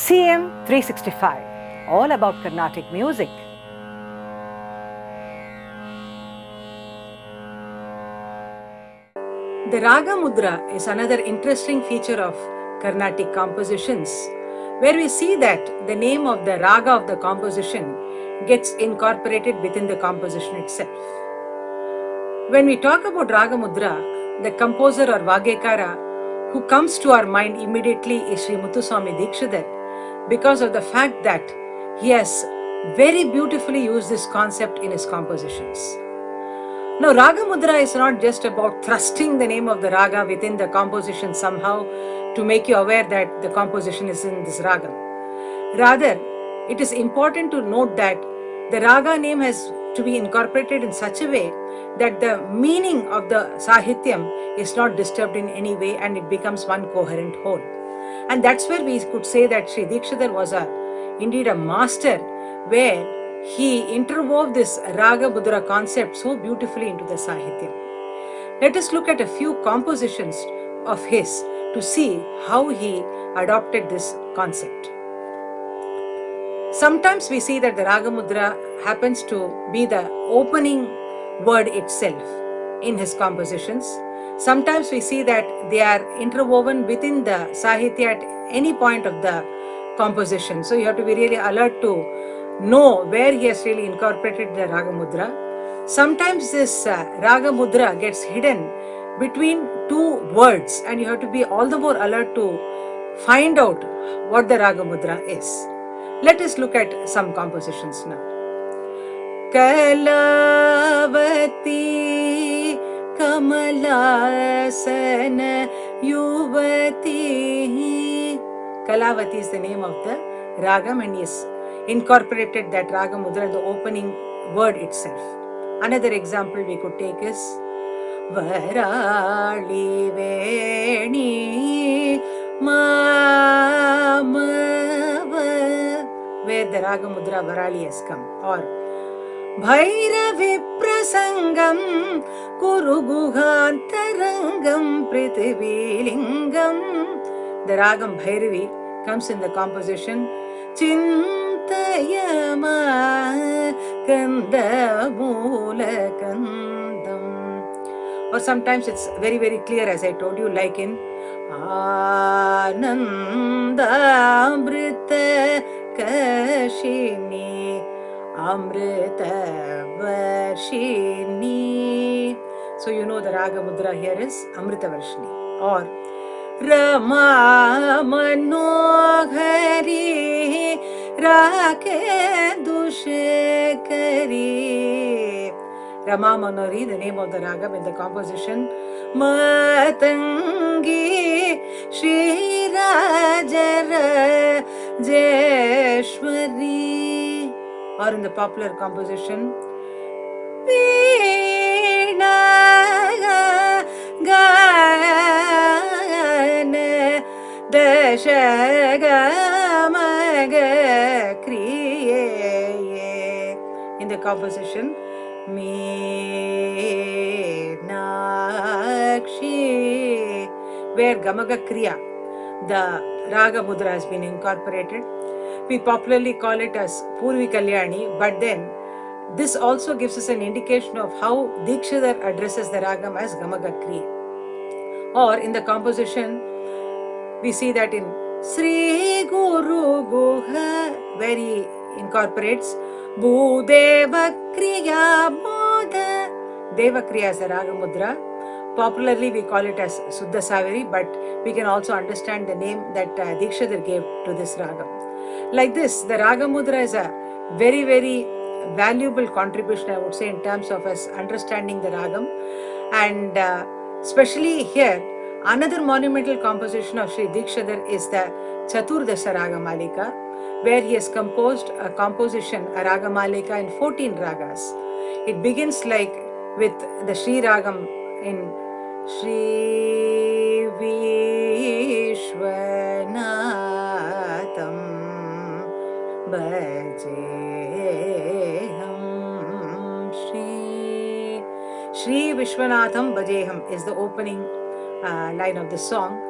CM 365, all about Carnatic music. The Raga Mudra is another interesting feature of Carnatic compositions, where we see that the name of the Raga of the composition gets incorporated within the composition itself. When we talk about Raga Mudra, the composer or Vagekara who comes to our mind immediately is Sri Muthuswami Dikshidhar, because of the fact that he has very beautifully used this concept in his compositions. Now, Raga Mudra is not just about thrusting the name of the Raga within the composition somehow to make you aware that the composition is in this Raga. Rather, it is important to note that the Raga name has to be incorporated in such a way that the meaning of the Sahityam is not disturbed in any way and it becomes one coherent whole. And that's where we could say that Sri Dikshidhar was indeed a master, where he interwove this Raga Mudra concept so beautifully into the Sahityam. Let us look at a few compositions of his to see how he adopted this concept. Sometimes we see that the Raga Mudra happens to be the opening word itself in his compositions. Sometimes we see that they are interwoven within the Sahitya at any point of the composition. So you have to be really alert to know where he has really incorporated the Raga Mudra. Sometimes this Raga Mudra gets hidden between two words, and you have to be all the more alert to find out what the Raga Mudra is. Let us look at some compositions now. Kalavati Kamalasana Yuvati. Kalavati is the name of the Ragam, and he has incorporated that Raga Mudra in the opening word itself. Another example we could take is Varali Veni Mamava, where the Raga Mudra Varali has come. Or Bhairavi Prasangam Kuru Guhantarangam Prithivilingam. The Ragam Bhairavi comes in the composition Chintayama Kandamula Kandam. Or sometimes it's very, very clear, as I told you, like in Anandamrita Kashini Amrita Varshini. So you know the Raga Mudra here is Amrita Varshini. Or Rama Manohari Rake Dushekari. Rama Manohari, the name of the Raga in the composition Matangi Shri Rajara Jeshwari. Or in the popular composition Veena Gana Dashagamaga Kriye. In the composition Meenakshi, where Gamaga Kriya, the Raga Mudra, has been incorporated. We popularly call it as Purvi Kalyani, but then this also gives us an indication of how Dikshidhar addresses the Ragam as Gamaga Kriya. Or in the composition, we see that in Sri Guru Guha, where he incorporates Bhudeva Kriya Bodha. Deva Kriya is the Raga Mudra. Popularly we call it as Suddha Saviri, but we can also understand the name that Dikshidhar gave to this Raga. Like this, the Raga Mudra is a very, very valuable contribution, I would say, in terms of us understanding the Ragam. And especially here, another monumental composition of Sri Dikshidhar is the Chaturdasha Raga Malika, where he has composed a composition, a Raga Malika in 14 ragas. It begins like with the Sri Ragam in Sri Vishwanatham Bhajeham. Sri Vishwanatham Bhajeham is the opening line of the song,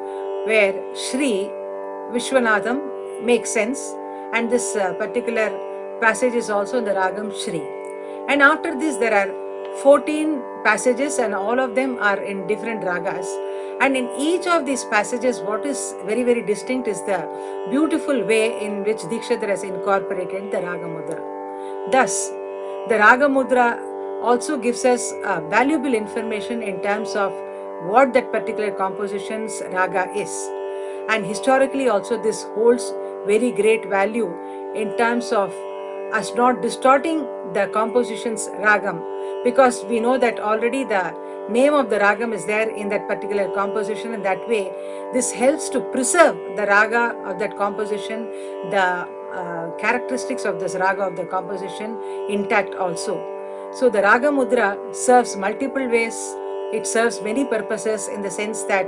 where Sri Vishwanatham makes sense, and this particular passage is also in the Ragam Shri. And after this, there are 14 passages, and all of them are in different ragas. And in each of these passages, what is very, very distinct is the beautiful way in which Dikshadhar has incorporated the Raga Mudra. Thus, the Raga Mudra also gives us valuable information in terms of what that particular composition's raga is. And historically also this holds very great value in terms of us not distorting the composition's ragam, because we know that already the name of the ragam is there in that particular composition, and that way this helps to preserve the raga of that composition, the characteristics of this raga of the composition intact also. So the Raga Mudra serves multiple ways. It serves many purposes in the sense that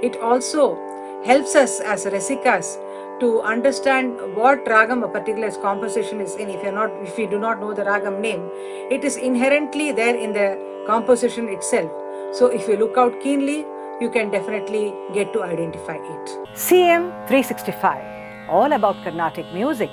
it also helps us as rasikas to understand what ragam a particular composition is in. If you do not know the ragam name, it is inherently there in the composition itself. So if you look out keenly, you can definitely get to identify it. CM 365, all about Carnatic music.